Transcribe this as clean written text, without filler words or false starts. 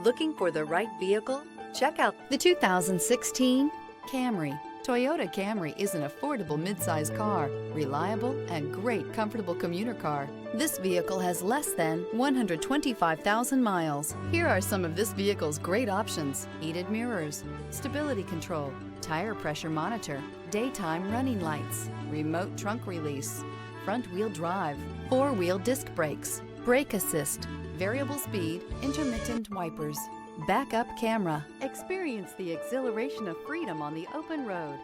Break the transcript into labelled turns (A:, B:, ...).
A: Looking for the right vehicle? Check out
B: The 2016 Camry. Toyota Camry is an affordable midsize car, reliable and great comfortable commuter car. This vehicle has less than 125,000 miles. Here are some of this vehicle's great options: heated mirrors, stability control, tire pressure monitor, daytime running lights, remote trunk release, front wheel drive, four-wheel disc brakes, brake assist, variable speed, intermittent wipers, backup camera. Experience the exhilaration of freedom on the open road.